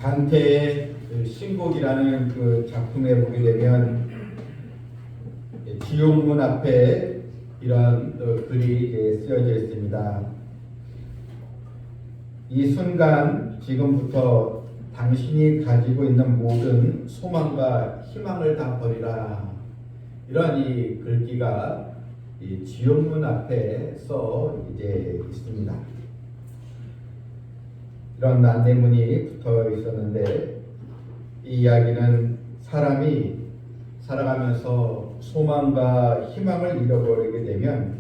단테의 그 신곡이라는 그 작품에 보게 되면 지옥문 앞에 이런 글이 쓰여져 있습니다. 이 순간 지금부터 당신이 가지고 있는 모든 소망과 희망을 다 버리라. 이런 이 글귀가 이 지옥문 앞에 써 있습니다. 이런 안내문이 붙어 있었는데 이 이야기는 사람이 살아가면서 소망과 희망을 잃어버리게 되면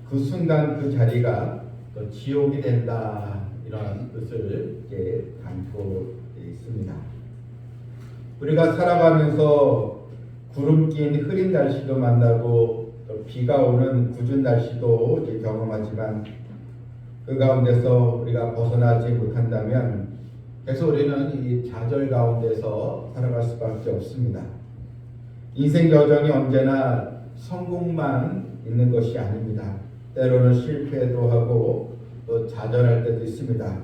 그 순간 그 자리가 또 지옥이 된다. 이런 뜻을 담고 있습니다. 우리가 살아가면서 구름 낀 흐린 날씨도 만나고 또 비가 오는 궂은 날씨도 경험하지만 그 가운데서 우리가 벗어나지 못한다면 계속 우리는 이 좌절 가운데서 살아갈 수밖에 없습니다. 인생 여정이 언제나 성공만 있는 것이 아닙니다. 때로는 실패도 하고 또 좌절할 때도 있습니다.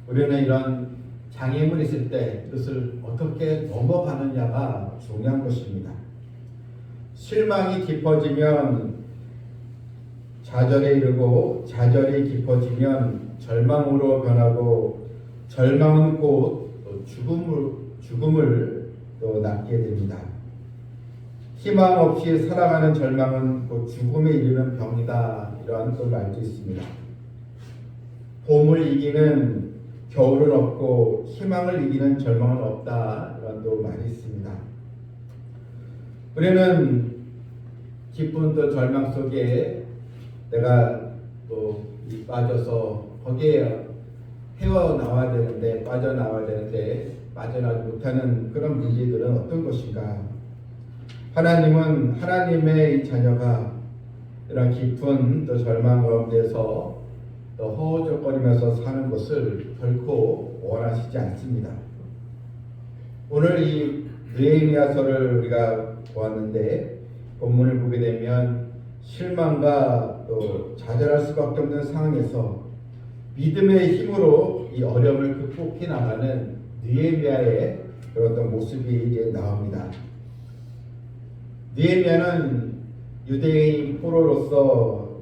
우리는 이런 장애물이 있을 때 그것을 어떻게 넘어가느냐가 중요한 것입니다. 실망이 깊어지면 좌절에 이르고 좌절이 깊어지면 절망으로 변하고 절망은 곧 죽음을 또 낳게 됩니다. 희망 없이 살아가는 절망은 곧 죽음에 이르는 병이다. 이러한 또 말도 있습니다. 봄을 이기는 겨울은 없고 희망을 이기는 절망은 없다. 이런 또 말이 있습니다. 우리는 기쁜 또 절망 속에 내가 또 빠져서 거기에 헤어나와야 되는데 빠져나와야 되는데 빠져나오지 못하는 그런 문제들은 어떤 것인가? 하나님은 하나님의 이 자녀가 이런 깊은 또 절망 가운데서 또 허우적거리면서 사는 것을 결코 원하시지 않습니다. 오늘 이 느헤미야서를 우리가 보았는데 본문을 보게 되면 실망과 또 좌절할 수밖에 없는 상황에서 믿음의 힘으로 이 어려움을 극복해 나가는 느헤미야의 그런 어떤 모습이 나옵니다. 느헤미야는 유대인 포로로서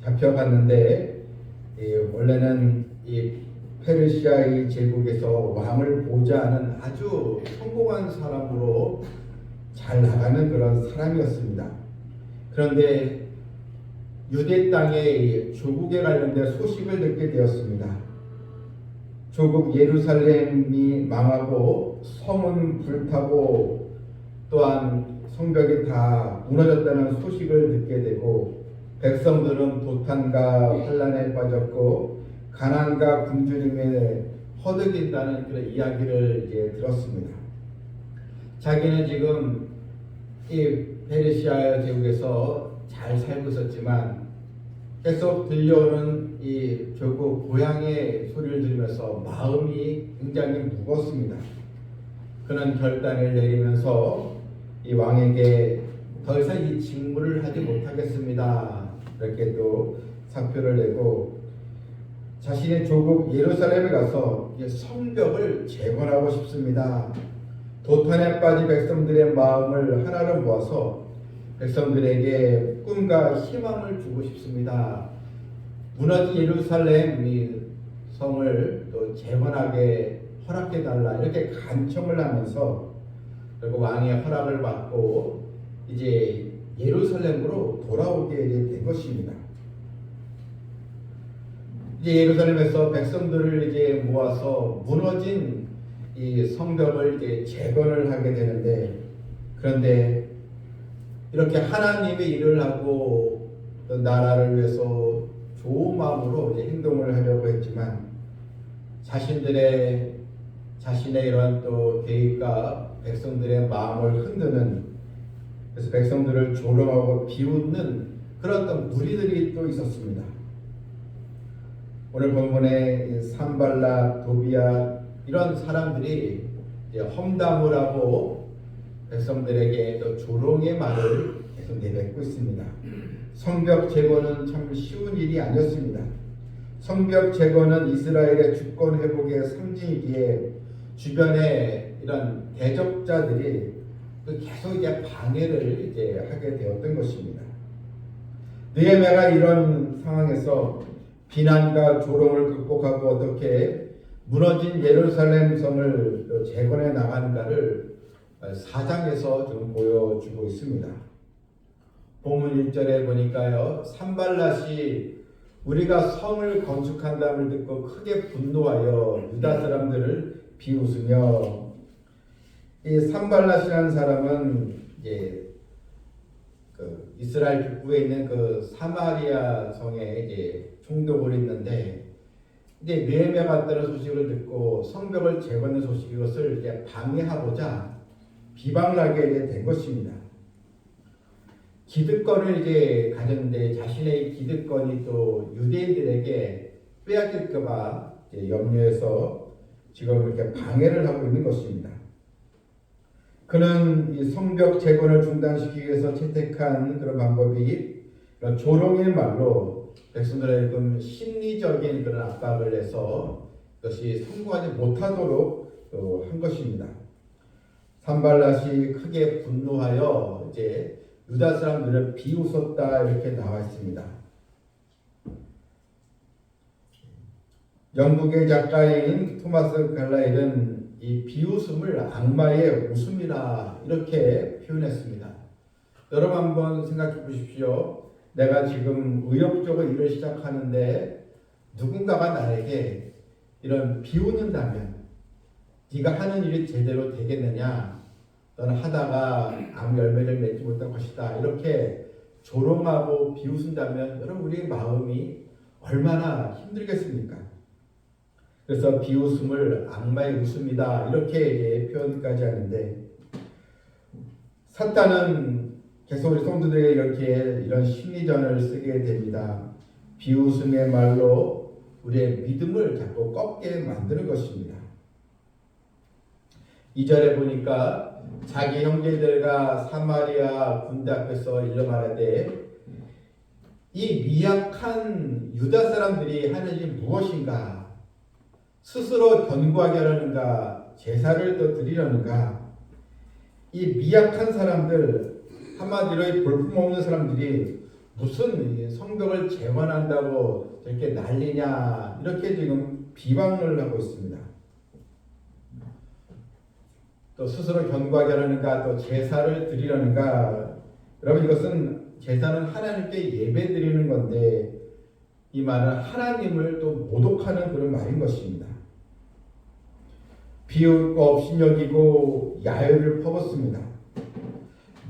잡혀갔는데 원래는 이 페르시아 이 제국에서 왕을 보자 하는 아주 성공한 사람으로 잘 나가는 그런 사람이었습니다. 그런데 유대 땅의 조국에 관련된 소식을 듣게 되었습니다. 조국 예루살렘이 망하고 성은 불타고 또한 성벽이 다 무너졌다는 소식을 듣게 되고 백성들은 도탄과 환란에 빠졌고 가난과 굶주림에 허덕인다는 그런 이야기를 들었습니다. 자기는 지금 이 페르시아 제국에서 잘 살고 있었지만 계속 들려오는 이 조국 고향의 소리를 들으면서 마음이 굉장히 무겁습니다. 그는 결단을 내리면서 이 왕에게 더 이상 이 직무를 하지 못하겠습니다. 이렇게 또 사표를 내고 자신의 조국 예루살렘에 가서 성벽을 재건하고 싶습니다. 도탄에 빠진 백성들의 마음을 하나로 모아서 백성들에게 꿈과 희망을 주고 싶습니다. 무너진 예루살렘 이 성을 또 재건하게 허락해 달라 이렇게 간청을 하면서 그리고 왕의 허락을 받고 이제 예루살렘으로 돌아오게 된 것입니다. 이제 예루살렘에서 백성들을 모아서 무너진 이 성벽을 재건을 하게 되는데 그런데 이렇게 하나님의 일을 하고 또 나라를 위해서 좋은 마음으로 행동을 하려고 했지만 자신의 이러한 또 계획과 백성들의 마음을 흔드는 그래서 백성들을 조롱하고 비웃는 그런 어떤 무리들이 또 있었습니다. 오늘 본문에 산발락, 도비야 이런 사람들이 험담을 하고 백성들에게 또 조롱의 말을 계속 내뱉고 있습니다. 성벽 재건은 참 쉬운 일이 아니었습니다. 성벽 제거는 이스라엘의 주권 회복의 상징이기에 주변에 이런 대적자들이 계속 이제 방해를 이제 하게 되었던 것입니다. 느헤미야가 이런 상황에서 비난과 조롱을 극복하고 어떻게 무너진 예루살렘 성을 재건해 나가는가를 4장에서 지금 보여주고 있습니다. 본문 1절에 보니까요, 산발랏이 우리가 성을 건축한다음을 듣고 크게 분노하여 유다 사람들을 비웃으며, 이 산발랏이라는 사람은 이제 그 이스라엘 북부에 있는 그 사마리아 성에 이제 총독을 했는데, 이제 느헤미야가 왔다는 소식을 듣고 성벽을 재건하는 소식, 이것을 이제 방해하고자 비방을 하게 된 것입니다. 기득권을 이제 가졌는데 자신의 기득권이 또 유대인들에게 빼앗길까봐 염려해서 지금 이렇게 방해를 하고 있는 것입니다. 그는 이 성벽 재건을 중단시키기 위해서 채택한 그런 방법이 그런 조롱의 말로 백성들에게 심리적인 그런 압박을 해서 그것이 성공하지 못하도록 한 것입니다. 산발랏이 크게 분노하여 이제 유다 사람들을 비웃었다, 이렇게 나와 있습니다. 영국의 작가인 토마스 칼라일은 이 비웃음을 악마의 웃음이라 이렇게 표현했습니다. 여러분 한번 생각해 보십시오. 내가 지금 의욕적으로 일을 시작하는데 누군가가 나에게 이런 비웃는다면 네가 하는 일이 제대로 되겠느냐, 너는 하다가 아무 열매를 맺지 못할 것이다, 이렇게 조롱하고 비웃는다면 여러분 우리의 마음이 얼마나 힘들겠습니까? 그래서 비웃음을 악마의 웃음이다, 이렇게 표현까지 하는데, 사탄은 계속 우리 성도들에게 이렇게 이런 심리전을 쓰게 됩니다. 비웃음의 말로 우리의 믿음을 자꾸 꺾게 만드는 것입니다. 2절에 보니까 자기 형제들과 사마리아 군대 앞에서 일러 말하되, 이 미약한 유다 사람들이 하는 일이 무엇인가? 스스로 견고하게 하려는가? 제사를 더 드리려는가? 이 미약한 사람들, 한마디로 이 볼품없는 사람들이 무슨 성벽을 재건한다고 저렇게 난리냐, 이렇게 지금 비방을 하고 있습니다. 또 스스로 견고하게 하려는가, 또 제사를 드리려는가. 여러분, 이것은 제사는 하나님께 예배 드리는 건데, 이 말은 하나님을 또 모독하는 그런 말인 것입니다. 비웃고 업신여기고 야유를 퍼붓습니다.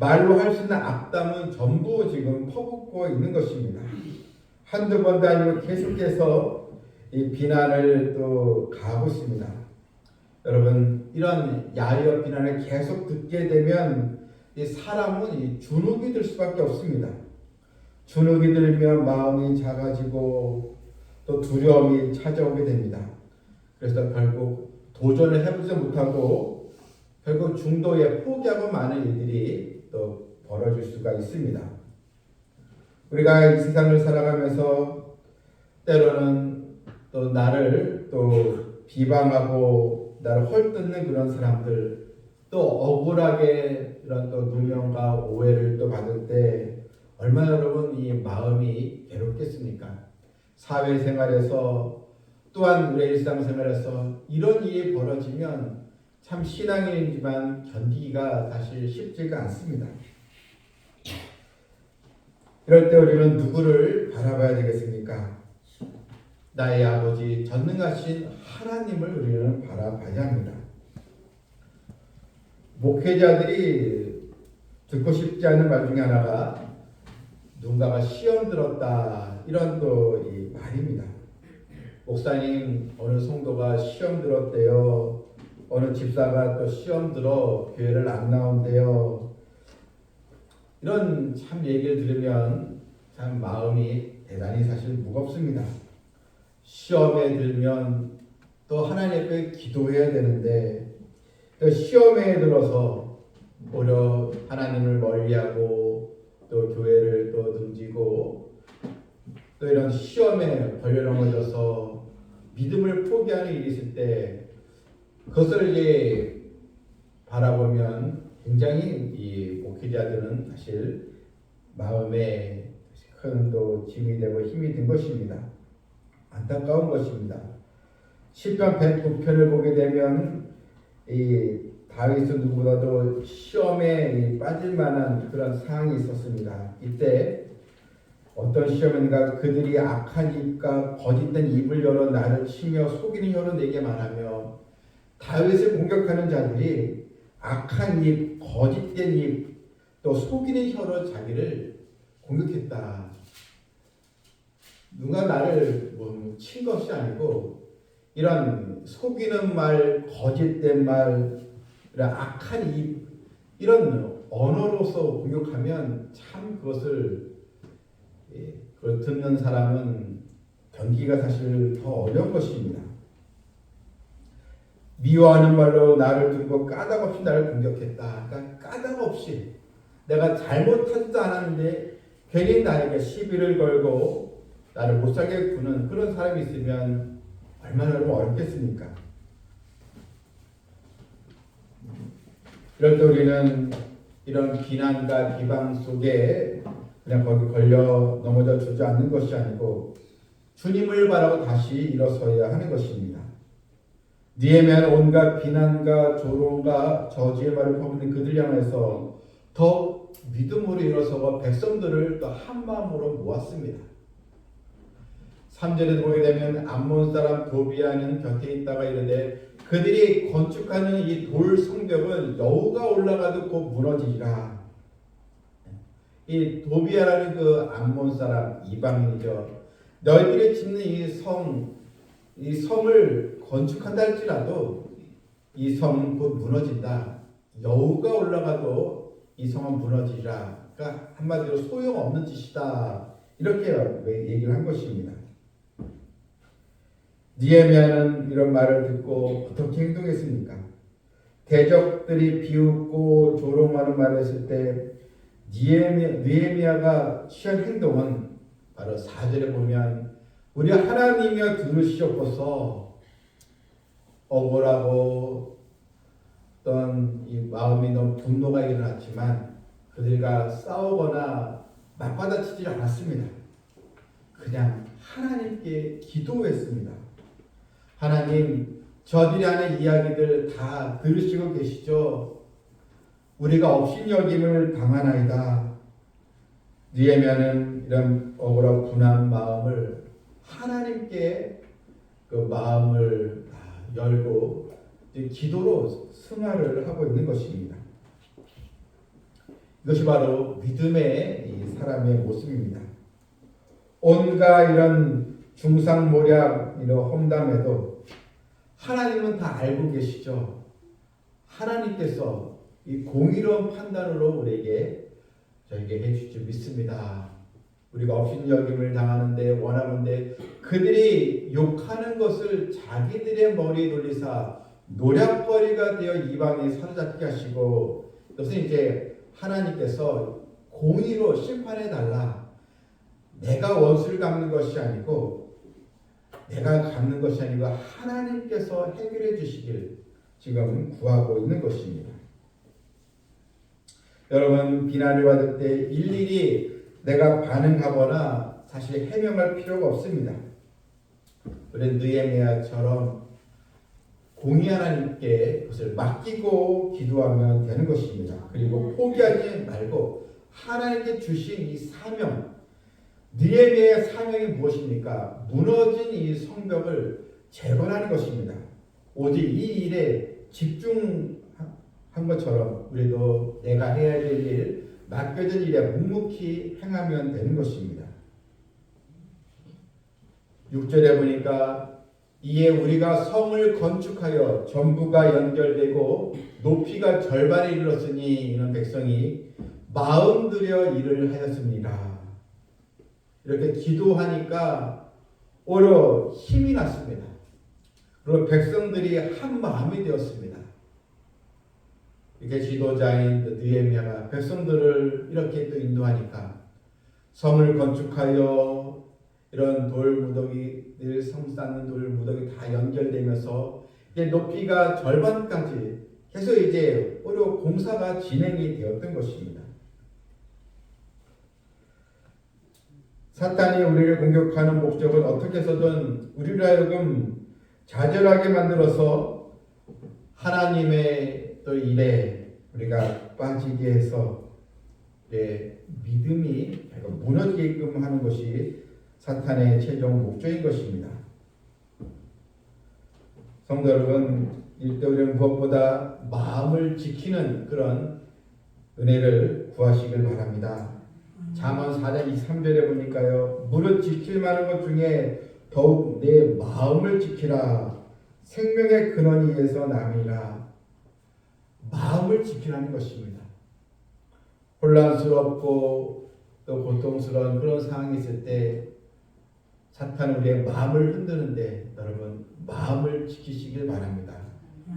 말로 할 수 있는 악담은 전부 지금 퍼붓고 있는 것입니다. 한두 번도 아니고 계속해서 이 비난을 또 가하고 있습니다. 여러분, 이런 야유와 비난을 계속 듣게 되면 이 사람은 이 주눅이 들 수밖에 없습니다. 주눅이 들면 마음이 작아지고 또 두려움이 찾아오게 됩니다. 그래서 결국 도전을 해보지 못하고 결국 중도에 포기하고 많은 일들이 또 벌어질 수가 있습니다. 우리가 이 세상을 살아가면서 때로는 또 나를 또 비방하고 나를 헐뜯는 그런 사람들, 또 억울하게 이런 또 누명과 오해를 또 받을 때 얼마나 여러분 이 마음이 괴롭겠습니까? 사회생활에서 또한 우리의 일상생활에서 이런 일이 벌어지면 참 신앙인이지만 견디기가 사실 쉽지가 않습니다. 이럴 때 우리는 누구를 바라봐야 되겠습니까? 나의 아버지 전능하신 하나님을 우리는 바라봐야 합니다. 목회자들이 듣고 싶지 않은 말 중에 하나가 누군가가 시험 들었다, 이런 또 이 말입니다. 목사님, 어느 성도가 시험 들었대요. 어느 집사가 또 시험 들어 교회를 안 나온대요. 이런 참 얘기를 들으면 참 마음이 대단히 사실 무겁습니다. 시험에 들면 또 하나님 앞에 기도해야 되는데, 또 시험에 들어서 오히려 하나님을 멀리하고 또 교회를 또 등지고 또 이런 이런 시험에 걸려 넘어져서 믿음을 포기하는 일이 있을 때 그것을 이제 바라보면 굉장히 이 목회자들은 사실 마음에 큰 또 짐이 되고 힘이 든 것입니다. 안타까운 것입니다. 시편 109편을 보게 되면 이 다윗은 누구보다도 시험에 빠질 만한 그런 상황이 있었습니다. 이때 어떤 시험인가 그들이 악한 입과 거짓된 입을 열어 나를 치며 속이는 혀로 내게 말하며 다윗을 공격하는 자들이 악한 입, 거짓된 입, 또 속이는 혀로 자기를 공격했다. 누가 나를 친 것이 아니고 이런 속이는 말, 거짓된 말, 이런 악한 입 이런 언어로서 공격하면 참 그것을 그걸 듣는 사람은 견디기가 사실 더 어려운 것입니다. 미워하는 말로 나를 두고 까닭없이 나를 공격했다. 그러니까 까닭없이 내가 잘못하지도 않았는데 괜히 나에게 시비를 걸고 나를 못살게 구는 그런 사람이 있으면 얼마나 어렵겠습니까? 이럴 때 우리는 이런 비난과 비방 속에 그냥 거기 걸려 넘어져 주저앉는 것이 아니고 주님을 바라고 다시 일어서야 하는 것입니다. 느헤미야는 온갖 비난과 조롱과 저주의 말을 퍼붓는 그들 향해서 더 믿음으로 일어서고 백성들을 또 한마음으로 모았습니다. 3절에 보게 되면 암몬 사람 도비아는 곁에 있다가 이르되 그들이 건축하는 이 돌 성벽은 여우가 올라가도 곧 무너지리라. 이 도비아라는 그 암몬 사람 이방인이죠. 너희들이 짓는 이 성을 건축한다 할지라도 이 성은 곧 무너진다. 여우가 올라가도 이 성은 무너지리라. 그러니까 한마디로 소용없는 짓이다. 이렇게 얘기를 한 것입니다. 느헤미야는 이런 말을 듣고 어떻게 행동했습니까? 대적들이 비웃고 조롱하는 말을 했을 때 느헤미야가 취한 행동은 바로 4절에 보면 우리 하나님이여 들으시옵소서 억울하고 어떤 이 마음이 너무 분노가 일어났지만 그들과 싸우거나 맞받아치지 않았습니다. 그냥 하나님께 기도했습니다. 하나님, 저들이 하는 이야기들 다 들으시고 계시죠? 우리가 업신여김을 당하나이다. 느헤미야는 이런 억울하고 분한 마음을 하나님께 그 마음을 열고 기도로 승화를 하고 있는 것입니다. 이것이 바로 믿음의 이 사람의 모습입니다. 온갖 이런 중상모략 이런 험담에도 하나님은 다 알고 계시죠. 하나님께서 이 공의로운 판단으로 저에게 해주실 줄 믿습니다. 우리가 업신여김을 당하는데 원하는데 그들이 욕하는 것을 자기들의 머리에 돌리사 노략거리가 되어 이방에 사로잡게 하시고 이것은 이제 하나님께서 공의로 심판해 달라. 내가 원수를 갚는 것이 아니고 내가 갚는 것이 아니고 하나님께서 해결해 주시길 지금 구하고 있는 것입니다. 여러분 비난을 받을 때 일일이 내가 반응하거나 사실 해명할 필요가 없습니다. 우리 느헤미야처럼 공의 하나님께 그것을 맡기고 기도하면 되는 것입니다. 그리고 포기하지 말고 하나님께 주신 이 사명, 느헤미야의 사명이 무엇입니까? 무너진 이 성벽을 재건하는 것입니다. 오직 이 일에 집중한 것처럼 우리도 내가 해야 될 일, 맡겨진 일에 묵묵히 행하면 되는 것입니다. 6절에 보니까 이에 우리가 성을 건축하여 전부가 연결되고 높이가 절반에 이르렀으니 이런 백성이 마음 들여 일을 하였습니다. 이렇게 기도하니까 오히려 힘이 났습니다. 그리고 백성들이 한 마음이 되었습니다. 이렇게 지도자인 느헤미야가 백성들을 이렇게 또 인도하니까 성을 건축하여 이런 돌무더기들, 성 쌓는 돌무더기 다 연결되면서 이제 높이가 절반까지 계속 이제 오히려 공사가 진행이 되었던 것입니다. 사탄이 우리를 공격하는 목적은 어떻게 해서든 우리를 하여금 좌절하게 만들어서 하나님의 또 일에 우리가 빠지게 해서 믿음이 무너지게끔 하는 것이 사탄의 최종 목적인 것입니다. 성도 여러분, 이때 우리는 무엇보다 마음을 지키는 그런 은혜를 구하시길 바랍니다. 잠언 4장 23절에 보니까요, 무릇 지킬 만한 것 중에 더욱 내 마음을 지키라. 생명의 근원이 에서 남이라. 마음을 지키라는 것입니다. 혼란스럽고 또 고통스러운 그런 상황이 있을 때 사탄은 우리의 마음을 흔드는데 여러분 마음을 지키시길 바랍니다.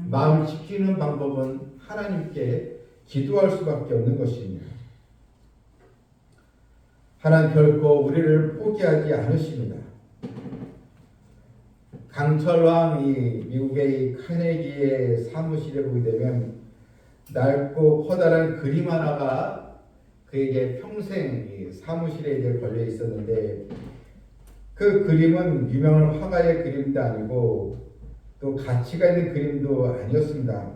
마음을 지키는 방법은 하나님께 기도할 수밖에 없는 것입니다. 하나님 결코 우리를 포기하지 않으십니다. 강철왕 미국의 카네기의 사무실에 보게 되면 넓고 커다란 그림 하나가 그에게 평생 사무실에 이제 걸려 있었는데 그 그림은 유명한 화가의 그림도 아니고 또 가치가 있는 그림도 아니었습니다.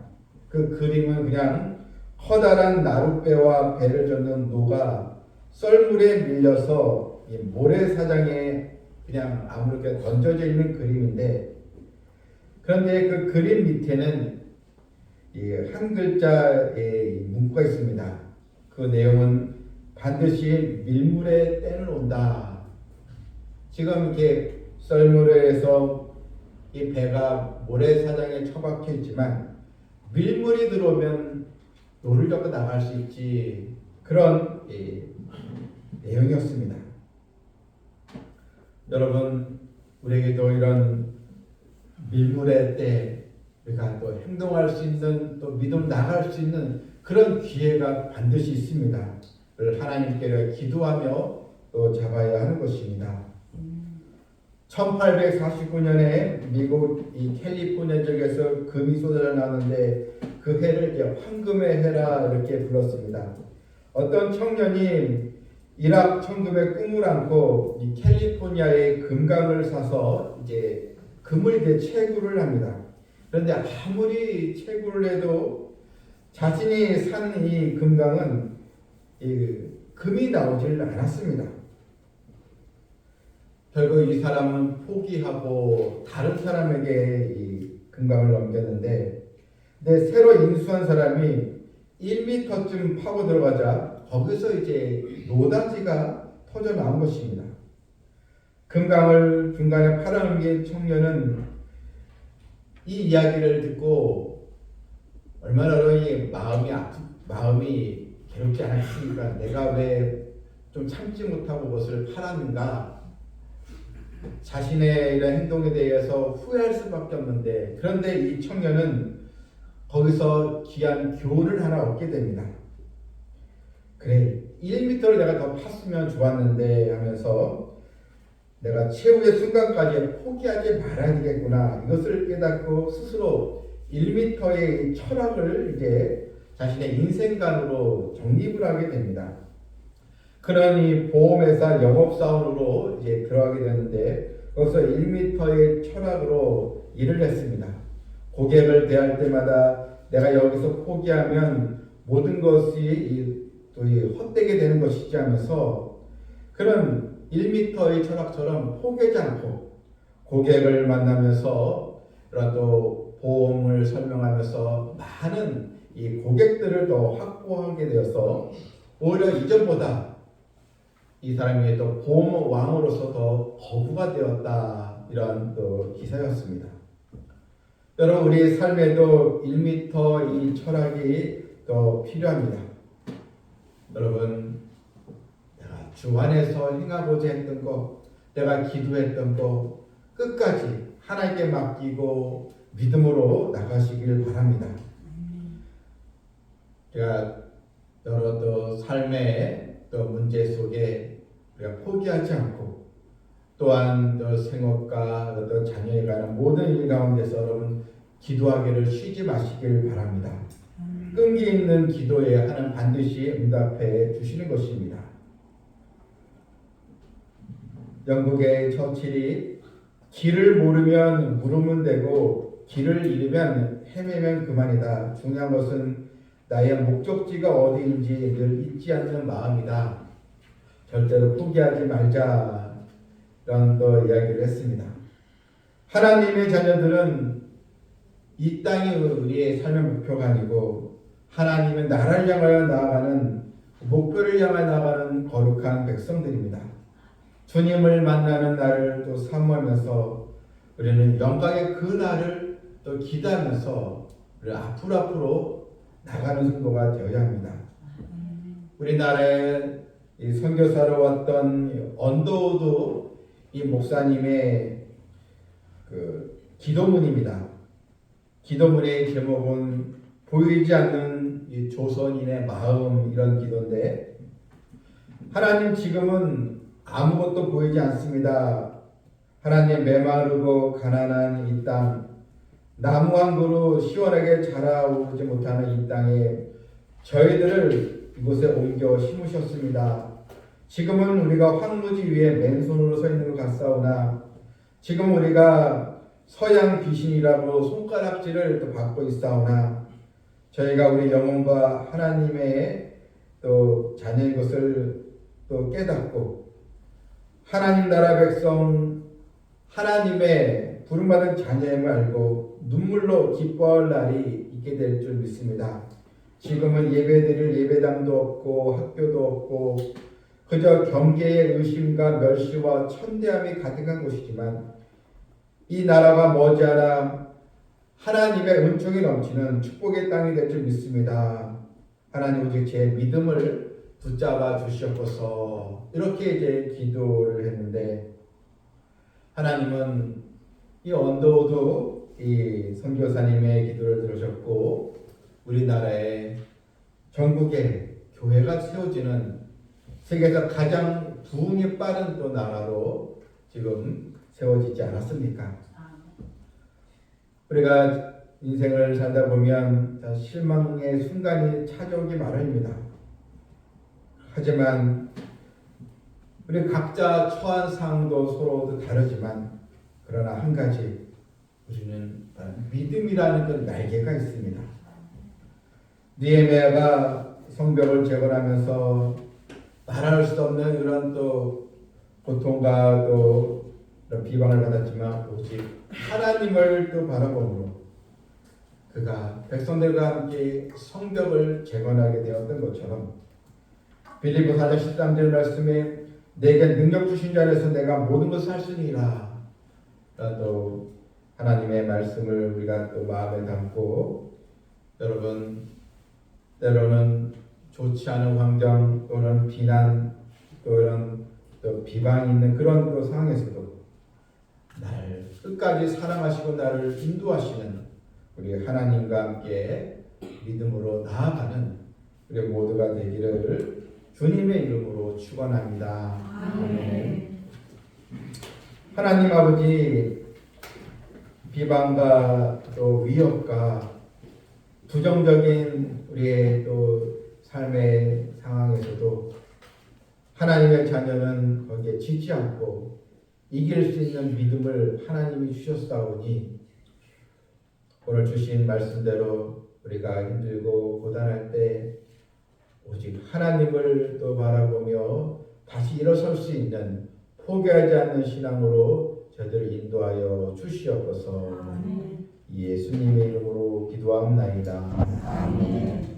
그 그림은 그냥 커다란 나룻배와 배를 젓는 노가 썰물에 밀려서 모래사장에 그냥 아무렇게 던져져 있는 그림인데, 그런데 그 그림 밑에는 한 글자의 문구가 있습니다. 그 내용은 반드시 밀물의 때는 온다. 지금 이렇게 썰물에서 이 배가 모래사장에 처박혀 있지만 밀물이 들어오면 노를 젓고 나갈 수 있지, 그런 내용이었습니다. 여러분, 우리에게도 이런 밀물의 때 우리가 또 행동할 수 있는, 또 믿음 나갈 수 있는 그런 기회가 반드시 있습니다. 그걸 하나님께 기도하며 또 잡아야 하는 것입니다. 1849년에 미국 캘리포니아 지역에서 금이 쏟아져 나오는데 그 해를 이제 황금의 해라 이렇게 불렀습니다. 어떤 청년이 이락 천금의 꿈을 안고 이 캘리포니아의 금강을 사서 이제 금을 이제 채굴을 합니다. 그런데 아무리 채굴을 해도 자신이 산 이 금강은 금이 나오질 않았습니다. 결국 이 사람은 포기하고 다른 사람에게 이 금강을 넘겼는데, 근데 새로 인수한 사람이 1m쯤 파고 들어가자 거기서 이제 노다지가 터져 나온 것입니다. 금강을 중간에 팔아넘긴 청년은 이 이야기를 듣고 얼마나 마음이 괴롭지 않았습니까? 내가 왜 좀 참지 못하고 그것을 팔았는가? 자신의 이런 행동에 대해서 후회할 수밖에 없는데, 그런데 이 청년은 거기서 귀한 교훈을 하나 얻게 됩니다. 그래, 1m를 내가 더 팠으면 좋았는데 하면서 내가 최후의 순간까지 포기하지 말아야 되겠구나, 이것을 깨닫고 스스로 1m의 철학을 이제 자신의 인생관으로 정립을 하게 됩니다. 그런 이 보험회사 영업사원으로 이제 들어가게 되는데 거기서 1m의 철학으로 일을 했습니다. 고객을 대할 때마다 내가 여기서 포기하면 모든 것이 또 헛되게 되는 것이지 하면서 그런 1m의 철학처럼 포기하지 않고 고객을 만나면서 그런 또 보험을 설명하면서 많은 이 고객들을 더 확보하게 되어서 오히려 이전보다 이 사람이 또 보험 왕으로서 더 거부가 되었다, 이런 또 기사였습니다. 여러분, 우리 삶에도 1m 이 철학이 더 필요합니다. 여러분, 내가 주 안에서 행하고자 했던 거, 내가 기도했던 거 끝까지 하나님께 맡기고 믿음으로 나가시길 바랍니다. 제가 여러 또 삶의 또 문제 속에 우리가 포기하지 않고 또한 생업과 어떤 자녀에 관한 모든 일 가운데서 여러분 기도하기를 쉬지 마시길 바랍니다. 끈기 있는 기도에 하나님 반드시 응답해 주시는 것입니다. 영국의 처칠이 길을 모르면 물으면 되고 길을 잃으면 헤매면 그만이다. 중요한 것은 나의 목적지가 어디인지 늘 잊지 않는 마음이다. 절대로 포기하지 말자. 라는 이야기를 했습니다. 하나님의 자녀들은 이 땅이 우리의 삶의 목표가 아니고 하나님의 나라를 향하여 나아가는 목표를 향하여 나아가는 거룩한 백성들입니다. 주님을 만나는 날을 또 사모하면서 우리는 영광의 그 날을 또 기대하면서 우리 앞으로 나가는 성도가 되어야 합니다. 우리나라에 이 선교사로 왔던 언더우드 이 목사님의 그 기도문입니다. 기도문의 제목은 보이지 않는 이 조선인의 마음 이런 기도인데 하나님 지금은 아무것도 보이지 않습니다. 하나님 메마르고 가난한 이 땅 나무 한 그루 시원하게 자라오지 못하는 이 땅에 저희들을 이곳에 옮겨 심으셨습니다. 지금은 우리가 황무지 위에 맨손으로 서 있는 것 같사오나 지금 우리가 서양 귀신이라고 손가락질을 또 받고 있사오나 저희가 우리 영혼과 하나님의 또 자녀인 것을 또 깨닫고 하나님 나라 백성 하나님의 부름받은 자녀임을 알고 눈물로 기뻐할 날이 있게 될 줄 믿습니다. 지금은 예배드릴 예배당도 없고 학교도 없고 그저 경계의 의심과 멸시와 천대함이 가득한 곳이지만 이 나라가 머지않아 하나님의 은총이 넘치는 축복의 땅이 될 줄 믿습니다. 하나님 오직 제 믿음을 붙잡아 주시옵소서. 이렇게 이제 기도를 했는데 하나님은 이 언더우드 이 선교사님의 기도를 들으셨고 우리나라에 전국에 교회가 세워지는 세계에서 가장 부흥이 빠른 또 나라로 지금 세워지지 않았습니까? 우리가 인생을 살다 보면 실망의 순간이 찾아오기 마련입니다. 하지만 우리 각자 처한 상황도 서로 다르지만 그러나 한 가지 우리는 믿음이라는 그 날개가 있습니다. 느헤미야가 성벽을 재건하면서 말할 수 없는 이런 또 고통과 또 이런 비방을 받았지만 오직 하나님을 또 바라보므로 그가 백성들과 함께 성벽을 재건하게 되었던 것처럼 빌립보 4장 13절 말씀에 내게 능력 주신 자 안에서 내가 모든 것을 할 수 있으리라. 또 하나님의 말씀을 우리가 또 마음에 담고 여러분 때로는 좋지 않은 환경 또는 비난 또 이런 또 비방이 있는 그런 또 상황에서도 날 끝까지 사랑하시고 나를 인도하시는 우리 하나님과 함께 믿음으로 나아가는 우리 모두가 되기를 주님의 이름으로 축원합니다. 아멘. 하나님 아버지 비방과 또 위협과 부정적인 우리의 또 삶의 상황에서도 하나님의 자녀는 거기에 지지 않고 이길 수 있는 믿음을 하나님이 주셨사오니 오늘 주신 말씀대로 우리가 힘들고 고단할 때 오직 하나님을 또 바라보며 다시 일어설 수 있는 포기하지 않는 신앙으로 저희들을 인도하여 주시옵소서. 예수님의 이름으로 기도하옵나이다. 아멘.